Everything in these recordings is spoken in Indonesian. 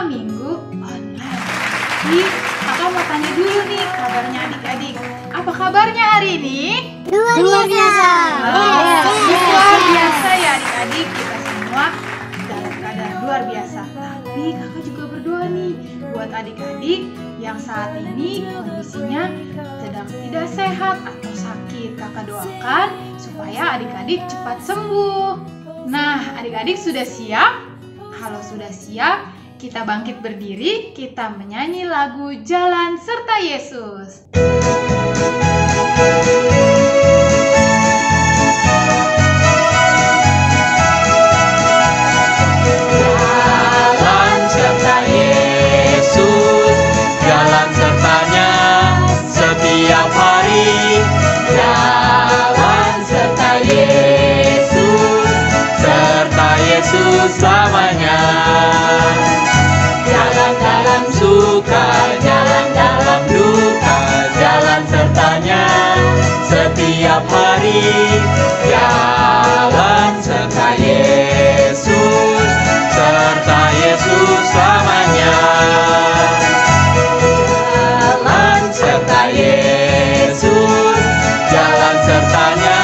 Minggu Online. Jadi, kakak mau tanya dulu nih kabarnya adik-adik. Apa kabarnya hari ini? Luar biasa. Luar biasa ya adik-adik, kita semua dalam keadaan luar biasa. Tapi kakak juga berdoa nih buat adik-adik yang saat ini kondisinya sedang tidak sehat atau sakit. Kakak doakan supaya adik-adik cepat sembuh. Nah, adik-adik sudah siap? Kalau sudah siap, kita bangkit berdiri, kita menyanyi lagu Jalan Serta Yesus. Jalan serta Yesus, jalan sertanya setiap hari. Jalan serta Yesus, serta Yesus selamanya. Jalan dalam suka, jalan dalam duka, jalan sertanya setiap hari. Jalan serta Yesus, serta Yesus selamanya. Jalan serta Yesus, jalan sertanya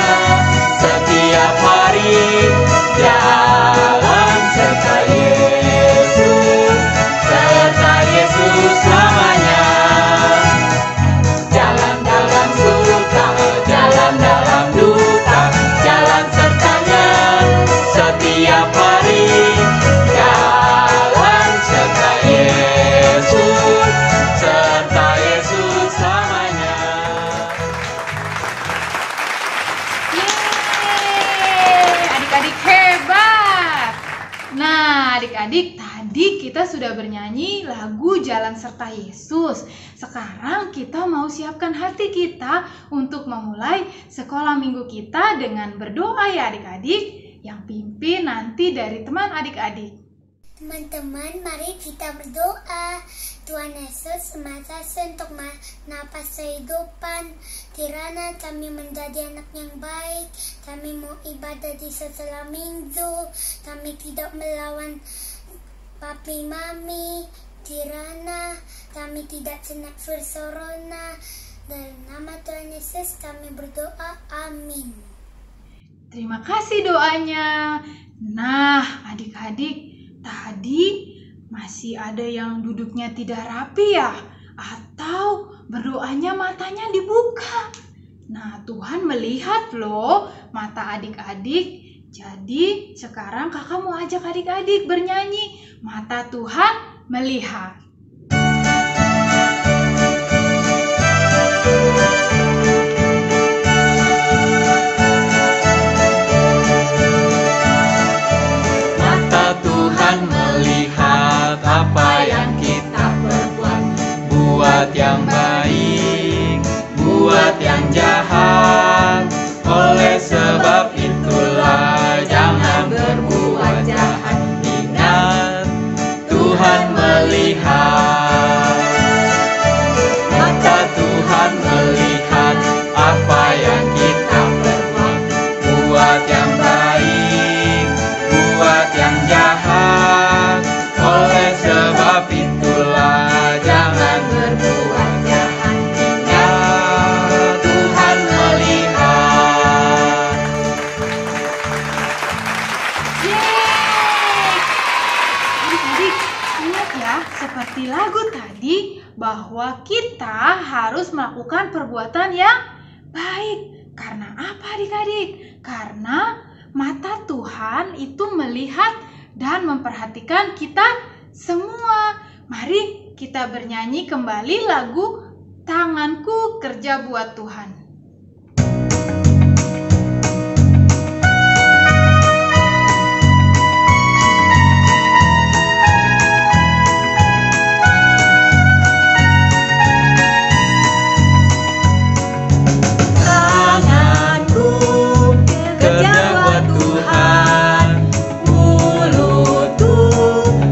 setiap hari. Jalan serta Yesus, serta Yesus selamanya. Jalan dalam suka, jalan dalam duka, jalan sertanya setiap hari. Jalan serta Yesus, serta Yesus selamanya. Yeay, adik-adik hebat. Nah, adik-adik, tadi kita sudah bernyanyi lagu Jalan Serta Yesus. Sekarang kita mau siapkan hati kita untuk memulai sekolah minggu kita dengan berdoa ya adik-adik. Yang pimpin nanti dari teman adik-adik. Teman-teman, mari kita berdoa. Tuhan Yesus, terima kasih untuk napas kehidupan. Kirana kami menjadi anak yang baik. Kami mau ibadah di setelah minggu. Kami tidak melawan papi mami. Kirana kami tidak kena virus corona. Dalam nama Tuhan Yesus kami berdoa. Amin. Terima kasih doanya. Nah, adik-adik, tadi masih ada yang duduknya tidak rapi ya? Atau berdoanya matanya dibuka? Nah, Tuhan melihat loh mata adik-adik. Jadi sekarang kakak mau ajak adik-adik bernyanyi Mata Tuhan Melihat. Mata Tuhan melihat apa yang kita perbuat, buat yang baik, buat yang jahat. Oleh sebab itulah jangan berbuat jahat. Ingat, Tuhan melihat. Mata Tuhan melihat apa yang kita perbuat, buat yang baik, buat yang jahat. Oleh sebab itulah jangan berbuat jahat. Ingat, Tuhan melihat. Yeay! Adik-adik, ingat ya, seperti lagu tadi bahwa kita harus melakukan perbuatan yang baik. Karena apa adik-adik? Karena mata Tuhan itu melihat dan memperhatikan kita semua. Mari kita bernyanyi kembali lagu Tanganku Kerja Buat Tuhan. Tanganku kerja buat Tuhan, mulutku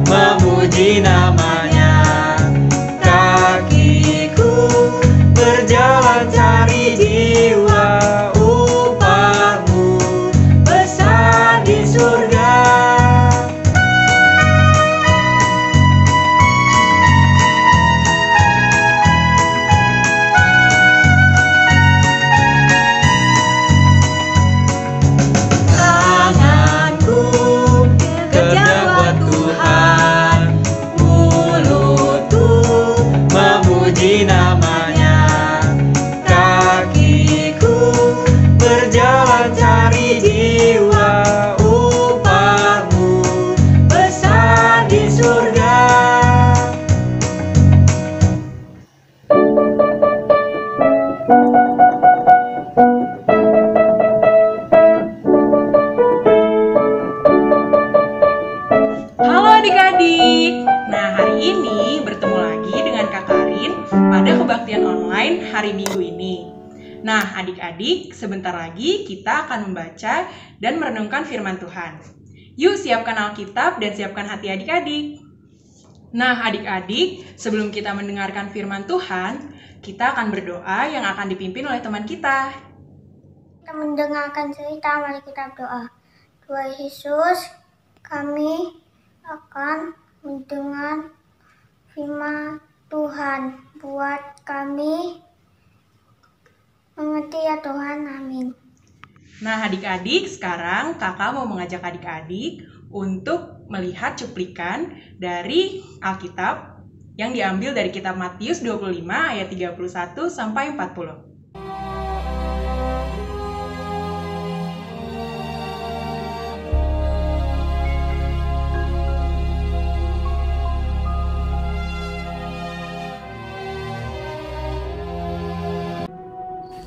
memuji namanya, kakiku berjalan cari Dia. kebaktian online hari Minggu ini. Nah, adik-adik, sebentar lagi kita akan membaca dan merenungkan firman Tuhan. Yuk siapkan Alkitab dan siapkan hati adik-adik. Nah, adik-adik, sebelum kita mendengarkan firman Tuhan, kita akan berdoa yang akan dipimpin oleh teman kita. Kita mendengarkan cerita, mari kita berdoa. Tuhan Yesus, kami akan mendengar firman Tuhan. Buat kami mengerti ya Tuhan, amin. Nah, adik-adik, sekarang kakak mau mengajak adik-adik untuk melihat cuplikan dari Alkitab yang diambil dari kitab Matius 25 ayat 31 sampai 40.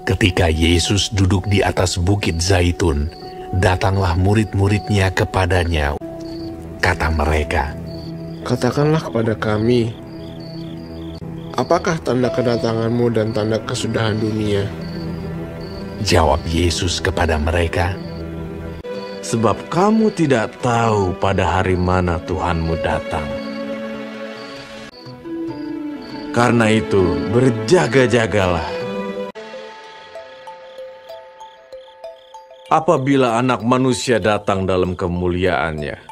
Ketika Yesus duduk di atas bukit Zaitun, datanglah murid-muridnya kepadanya. Kata mereka, "Katakanlah kepada kami, apakah tanda kedatanganmu dan tanda kesudahan dunia?" Jawab Yesus kepada mereka, "Sebab kamu tidak tahu pada hari mana Tuhanmu datang. Karena itu, berjaga-jagalah. Apabila Anak Manusia datang dalam kemuliaannya,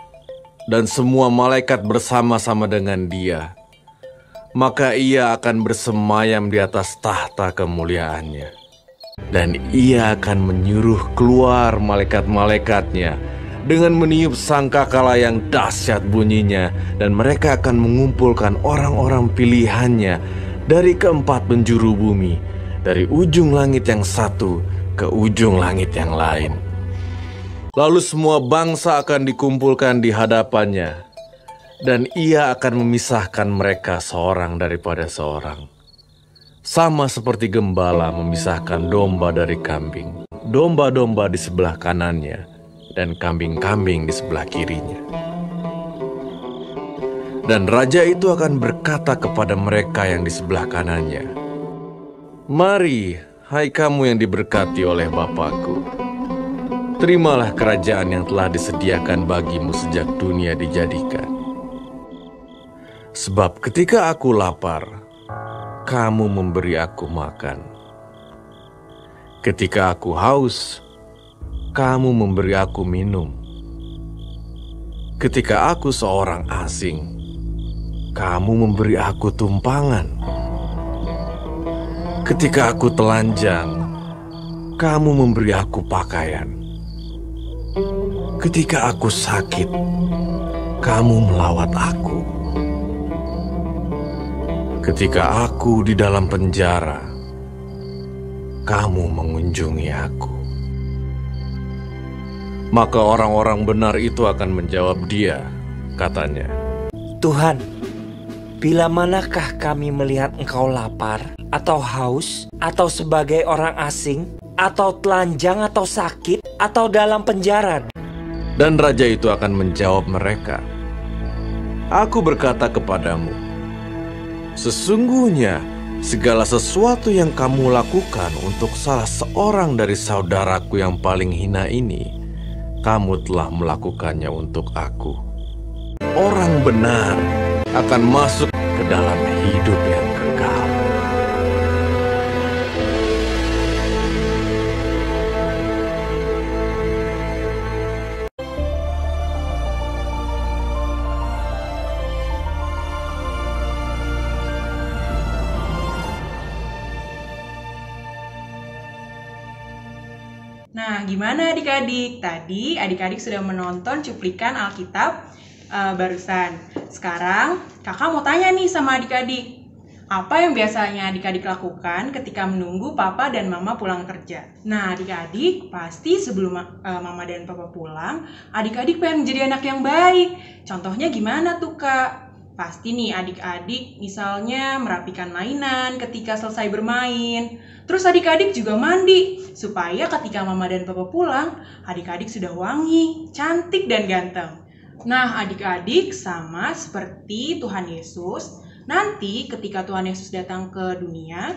dan semua malaikat bersama-sama dengan Dia, maka Ia akan bersemayam di atas tahta kemuliaannya. Dan Ia akan menyuruh keluar malaikat-malaikatnya dengan meniup sangkakala yang dahsyat bunyinya, dan mereka akan mengumpulkan orang-orang pilihannya dari keempat penjuru bumi, dari ujung langit yang satu ke ujung langit yang lain. Lalu semua bangsa akan dikumpulkan di hadapannya, dan Ia akan memisahkan mereka seorang daripada seorang, sama seperti gembala memisahkan domba dari kambing. Domba-domba di sebelah kanannya, dan kambing-kambing di sebelah kirinya. Dan raja itu akan berkata kepada mereka yang di sebelah kanannya, 'Mari, hai kamu yang diberkati oleh Bapa-Ku, terimalah kerajaan yang telah disediakan bagimu sejak dunia dijadikan. Sebab ketika aku lapar, kamu memberi aku makan. Ketika aku haus, kamu memberi aku minum. Ketika aku seorang asing, kamu memberi aku tumpangan. Ketika aku telanjang, kamu memberi aku pakaian. Ketika aku sakit, kamu melawat aku. Ketika aku di dalam penjara, kamu mengunjungi aku.' Maka orang-orang benar itu akan menjawab Dia, katanya, 'Tuhan, bila manakah kami melihat Engkau lapar, atau haus, atau sebagai orang asing, atau telanjang, atau sakit, atau dalam penjara?' Dan raja itu akan menjawab mereka, 'Aku berkata kepadamu, sesungguhnya segala sesuatu yang kamu lakukan untuk salah seorang dari saudaraku yang paling hina ini, kamu telah melakukannya untuk aku.' Orang benar akan masuk ke dalam hidup yang kekal." Nah, gimana adik-adik? Tadi adik-adik sudah menonton cuplikan Alkitab barusan. Sekarang kakak mau tanya nih sama adik-adik. Apa yang biasanya adik-adik lakukan ketika menunggu papa dan mama pulang kerja? Nah, adik-adik pasti sebelum mama dan papa pulang, adik-adik pengen menjadi anak yang baik. Contohnya gimana tuh, Kak? Pasti nih adik-adik misalnya merapikan mainan ketika selesai bermain. Terus adik-adik juga mandi supaya ketika mama dan papa pulang, adik-adik sudah wangi, cantik dan ganteng. Nah, adik-adik sama seperti Tuhan Yesus, nanti ketika Tuhan Yesus datang ke dunia,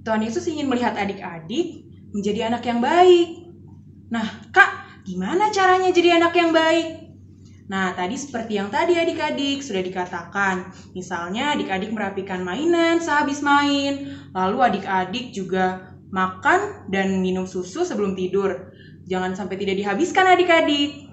Tuhan Yesus ingin melihat adik-adik menjadi anak yang baik. Nah, Kak, gimana caranya jadi anak yang baik? Nah, tadi seperti yang tadi adik-adik sudah dikatakan. Misalnya adik-adik merapikan mainan sehabis main. Lalu adik-adik juga makan dan minum susu sebelum tidur. Jangan sampai tidak dihabiskan adik-adik.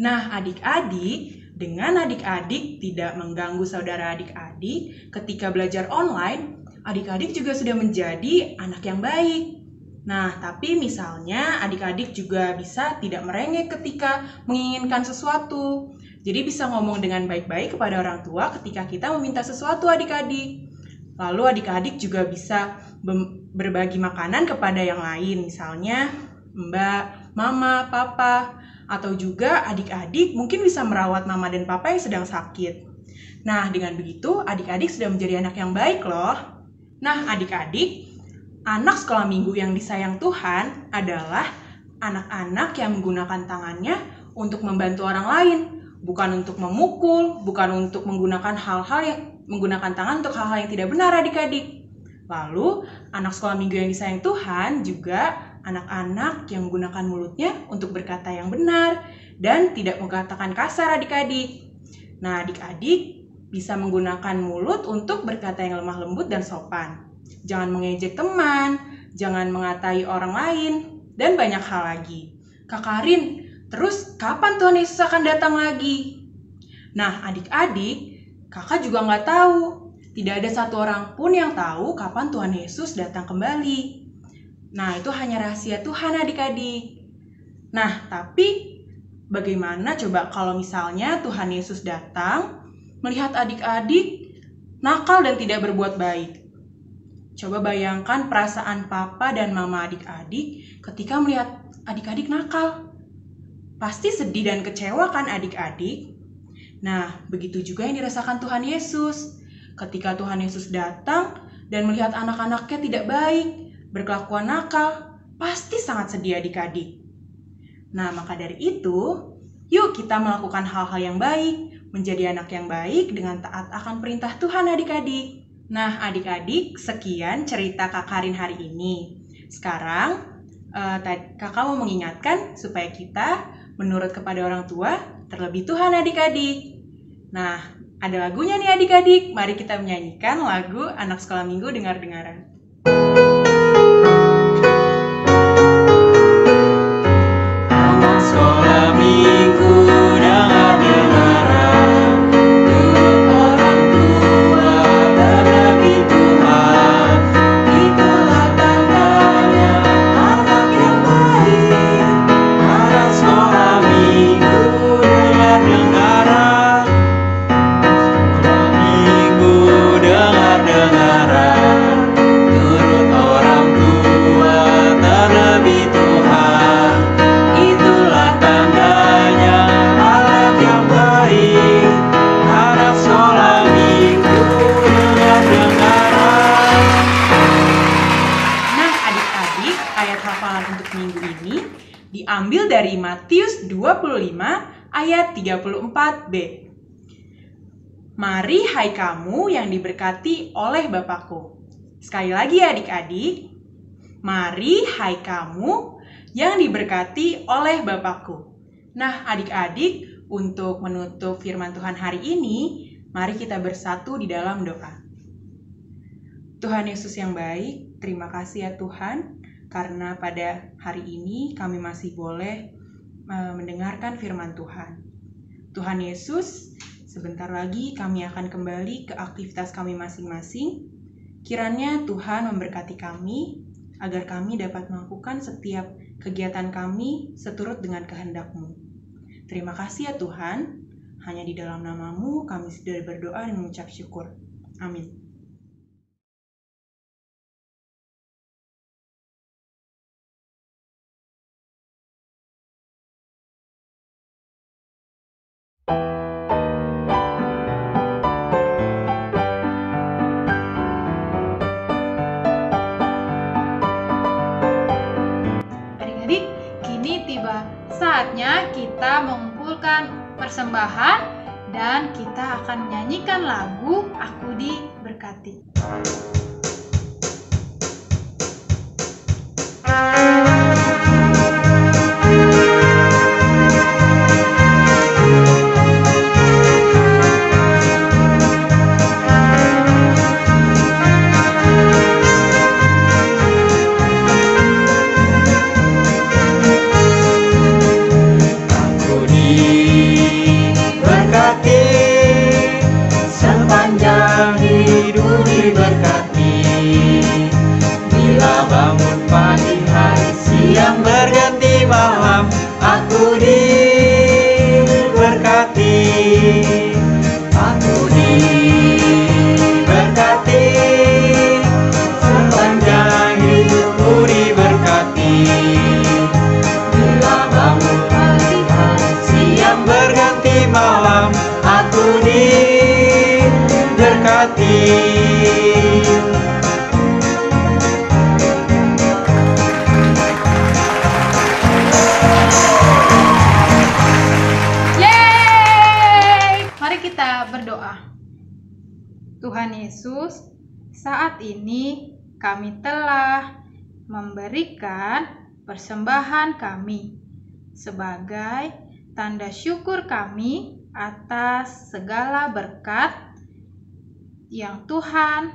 Nah, adik-adik, dengan adik-adik tidak mengganggu saudara adik-adik ketika belajar online, adik-adik juga sudah menjadi anak yang baik. Nah, tapi misalnya adik-adik juga bisa tidak merengek ketika menginginkan sesuatu. Jadi bisa ngomong dengan baik-baik kepada orang tua ketika kita meminta sesuatu adik-adik. Lalu adik-adik juga bisa berbagi makanan kepada yang lain. Misalnya Mbak, Mama, Papa. Atau juga adik-adik mungkin bisa merawat Mama dan Papa yang sedang sakit. Nah, dengan begitu adik-adik sudah menjadi anak yang baik loh. Nah, adik-adik, anak sekolah minggu yang disayang Tuhan adalah anak-anak yang menggunakan tangannya untuk membantu orang lain, bukan untuk memukul, bukan untuk menggunakan tangan untuk hal-hal yang tidak benar adik-adik. Lalu, anak sekolah minggu yang disayang Tuhan juga anak-anak yang menggunakan mulutnya untuk berkata yang benar dan tidak mengatakan kasar adik-adik. Nah, adik-adik bisa menggunakan mulut untuk berkata yang lemah lembut dan sopan. Jangan mengejek teman, jangan mengatai orang lain, dan banyak hal lagi. Kak Karin, terus kapan Tuhan Yesus akan datang lagi? Nah, adik-adik, kakak juga nggak tahu. Tidak ada satu orang pun yang tahu kapan Tuhan Yesus datang kembali. Nah, itu hanya rahasia Tuhan adik-adik. Nah, tapi bagaimana coba kalau misalnya Tuhan Yesus datang, melihat adik-adik nakal dan tidak berbuat baik? Coba bayangkan perasaan papa dan mama adik-adik ketika melihat adik-adik nakal. Pasti sedih dan kecewa kan adik-adik? Nah, begitu juga yang dirasakan Tuhan Yesus. Ketika Tuhan Yesus datang dan melihat anak-anaknya tidak baik, berkelakuan nakal, pasti sangat sedih adik-adik. Nah, maka dari itu, yuk kita melakukan hal-hal yang baik, menjadi anak yang baik dengan taat akan perintah Tuhan adik-adik. Nah, adik-adik, sekian cerita Kak Karin hari ini. Sekarang, kakak mau mengingatkan supaya kita menurut kepada orang tua, terlebih Tuhan adik-adik. Nah, ada lagunya nih adik-adik. Mari kita menyanyikan lagu Anak Sekolah Minggu Dengar-dengaran. Anak sekolah minggu dengar-dengaran, turut orang tua terlebih Tuhan. Itulah tandanya anak yang baik. Anak sekolah minggu dengar-dengaran, sekolah minggu dengar-dengaran, turut orang tua terlebih Tuhan. Itulah tandanya anak yang baik. Anak sekolah minggu dengar-dengaran. Nah, adik-adik, ayat hafalan untuk minggu ini diambil dari Matius 25 ayat 34b. Mari hai kamu yang diberkati oleh Bapakku. Sekali lagi adik-adik, mari hai kamu yang diberkati oleh Bapakku. Nah, adik-adik, untuk menutup firman Tuhan hari ini, mari kita bersatu di dalam doa. Tuhan Yesus yang baik, terima kasih ya Tuhan, karena pada hari ini kami masih boleh mendengarkan firman Tuhan. Tuhan Yesus, sebentar lagi kami akan kembali ke aktivitas kami masing-masing. Kiranya Tuhan memberkati kami, agar kami dapat melakukan setiap kegiatan kami seturut dengan kehendak-Mu. Terima kasih ya Tuhan, hanya di dalam nama-Mu kami sudah berdoa dan mengucap syukur. Amin. Adik-adik, kini tiba saatnya kita mengumpulkan persembahan dan kita akan menyanyikan lagu Aku Diberkati. Tuhan Yesus, saat ini kami telah memberikan persembahan kami sebagai tanda syukur kami atas segala berkat yang Tuhan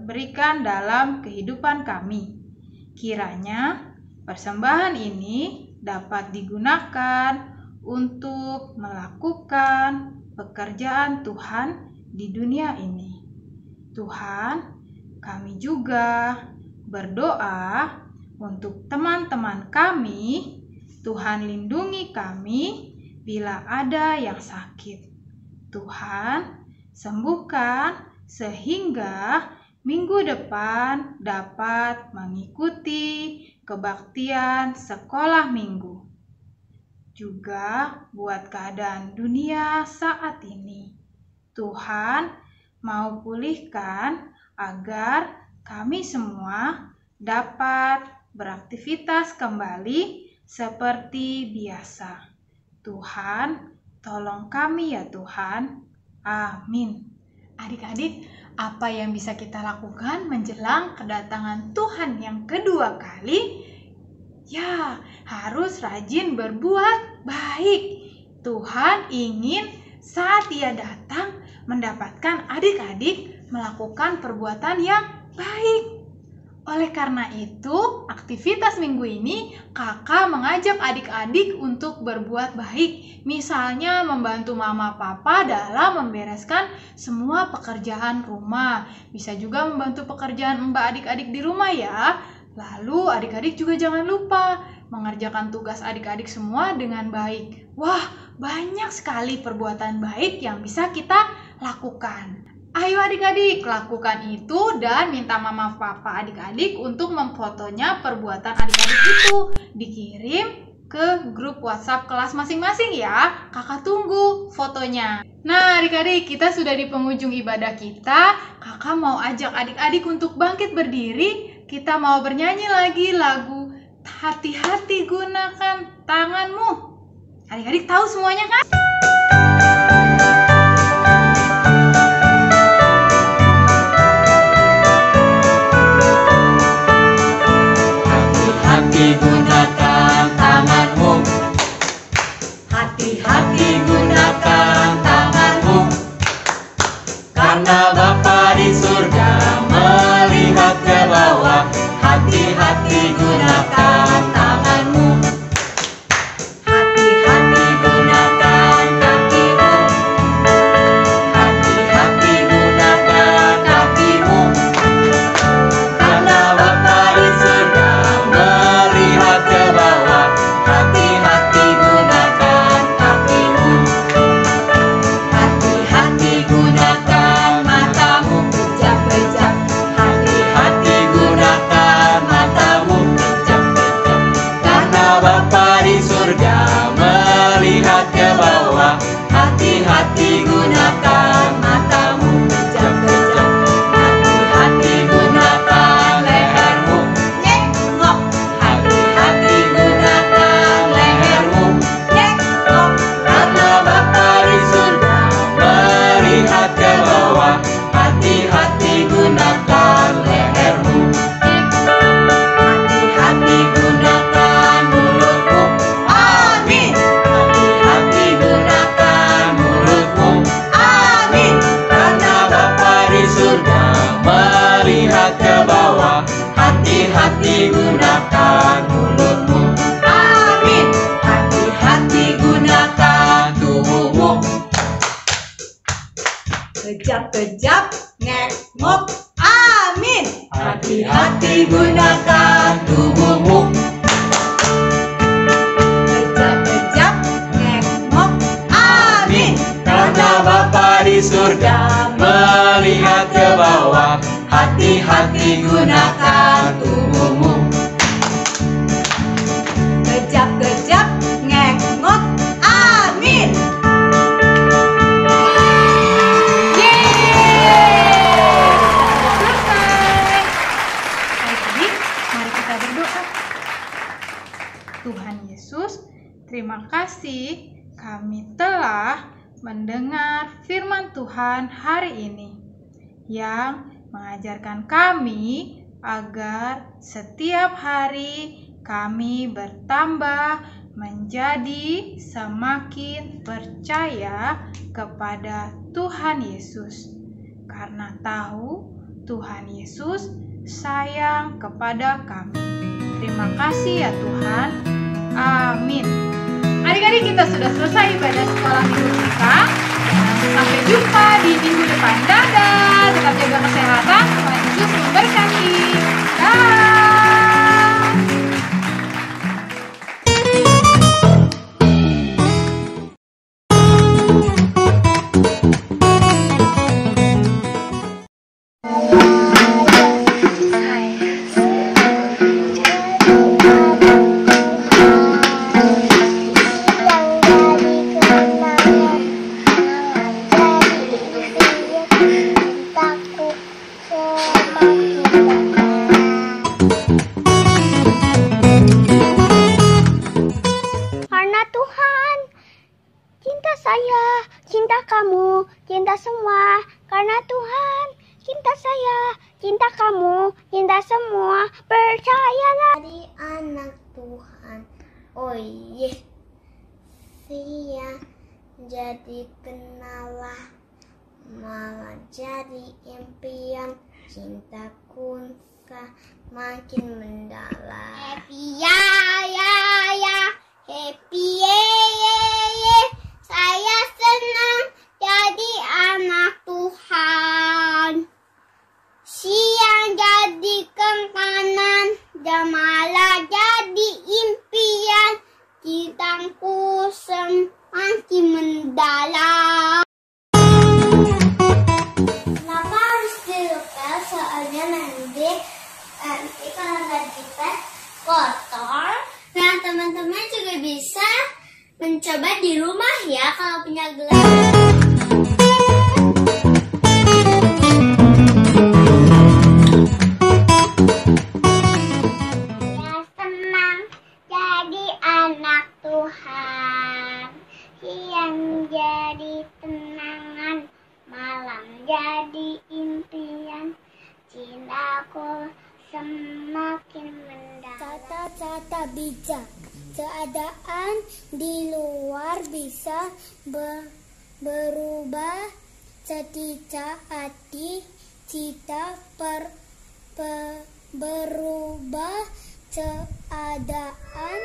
berikan dalam kehidupan kami. Kiranya persembahan ini dapat digunakan untuk melakukan pekerjaan Tuhan di dunia ini. Tuhan, kami juga berdoa untuk teman-teman kami. Tuhan, lindungi kami bila ada yang sakit. Tuhan, sembuhkan sehingga minggu depan dapat mengikuti kebaktian sekolah minggu. Juga buat keadaan dunia saat ini. Tuhan mau pulihkan agar kami semua dapat beraktivitas kembali seperti biasa. Tuhan, tolong kami ya Tuhan. Amin. Adik-adik, apa yang bisa kita lakukan menjelang kedatangan Tuhan yang kedua kali? Ya, harus rajin berbuat baik. Tuhan ingin saat Dia datang mendapatkan adik-adik melakukan perbuatan yang baik. Oleh karena itu, aktivitas minggu ini kakak mengajak adik-adik untuk berbuat baik. Misalnya membantu mama papa dalam membereskan semua pekerjaan rumah. Bisa juga membantu pekerjaan mbak adik-adik di rumah ya. Lalu adik-adik juga jangan lupa mengerjakan tugas adik-adik semua dengan baik. Wah, banyak sekali perbuatan baik yang bisa kita lakukan. Ayo adik-adik, lakukan itu dan minta mama papa adik-adik untuk memfotonya perbuatan adik-adik itu. Dikirim ke grup WhatsApp kelas masing-masing ya. Kakak tunggu fotonya. Nah adik-adik, kita sudah di penghujung ibadah kita. Kakak mau ajak adik-adik untuk bangkit berdiri. Kita mau bernyanyi lagi lagu Hati-hati Gunakan Tanganmu. Adik-adik tahu semuanya kan? Hati-hati gunakan tanganmu. Hati-hati gunakan tanganmu. Karena Bapa di surga melihat ke bawah. Hati-hati gunakan tanganmu. Hati-hati gunakan kakimu. Hati-hati gunakan kakimu. Karena Bapa di surga melihat ke bawah. Hati-hati gunakan kakimu. Hati-hati gunakan mata. kejap, ngek, ngok, amin. Hati-hati gunakan tubuhmu. Kejap, ngek, ngok, amin. Karena Bapa di surga melihat ke bawah. Hati-hati gunakan tubuhmu. Kejap, ngek, ngok, amin. Yeay! Selesai. Adik-adik, mari kita berdoa. Tuhan Yesus, terima kasih kami telah mendengar firman Tuhan hari ini yang mengajarkan kami agar setiap hari kami bertambah menjadi semakin percaya kepada Tuhan Yesus, karena tahu Tuhan Yesus sayang kepada kami. Terima kasih ya Tuhan. Amin. Adik-adik, kita sudah selesai ibadah sekolah minggu kita. Sampai jumpa di minggu depan. Dadah. Tetap jaga kesehatan. Tuhan Yesus memberkati. Dah. Karena Tuhan cinta saya, cinta kamu, cinta semua. Karena Tuhan cinta saya, cinta kamu, cinta semua. Percayalah di anak Tuhan. Oh iya, siang jadi kenalah, malah jadi impian. Cintaku makin mendalam. Happy ya, happy ye. Saya senang jadi anak Tuhan. Siang jadi kanan, dan malah jadi impian. Cintaku semakin mendalam. Kenapa harus dilukis? Soalnya nanti kalau nggak dipet kotor. Nah, teman-teman juga bisa mencoba di rumah ya kalau punya gelas. Ya senang jadi anak Tuhan. Siang jadi kenangan, malam jadi impian. Cintaku semakin mendalam. Tata-tata bijak, keadaan di luar bisa berubah. Setika hati kita berubah keadaan.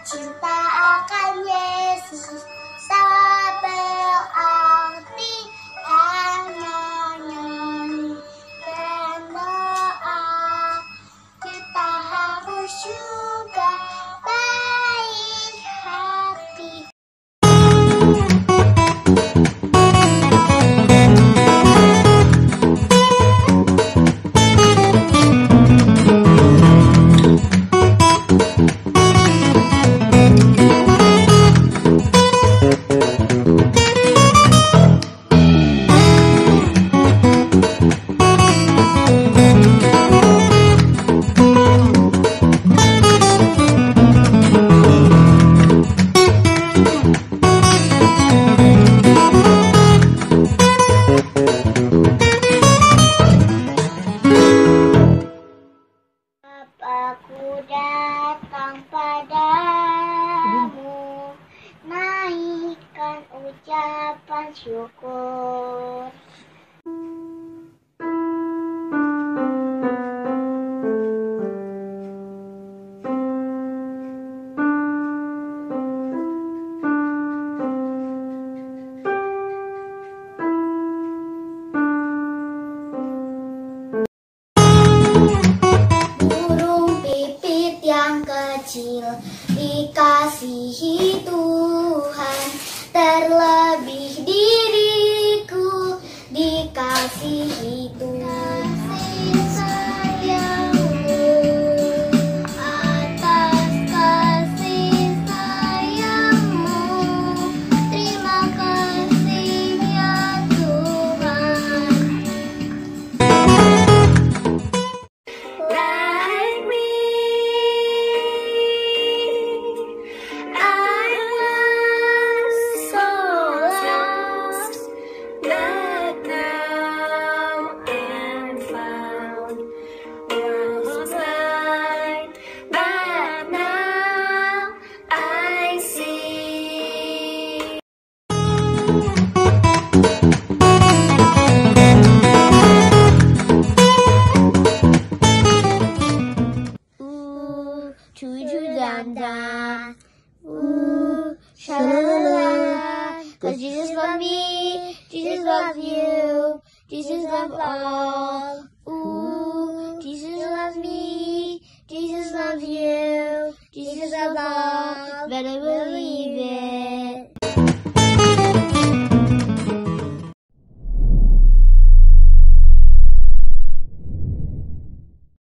Cinta akan Yesus sangat berarti. Hanya nyanyi dan doa, kita harus juga baik hati. kasih itu. Kasih sayangmu, atas kasih sayangmu, terima kasih ya Tuhan. Like me, I was so lost, but now I'm found. Was blind, but now I see. Ooh, choo-choo dum-dum. Ooh, sha-la-la-la. 'Cause Jesus loves me, Jesus loves you, Jesus loves all. Ooh, Jesus loves me, Jesus loves you, Jesus loves all. Better believe.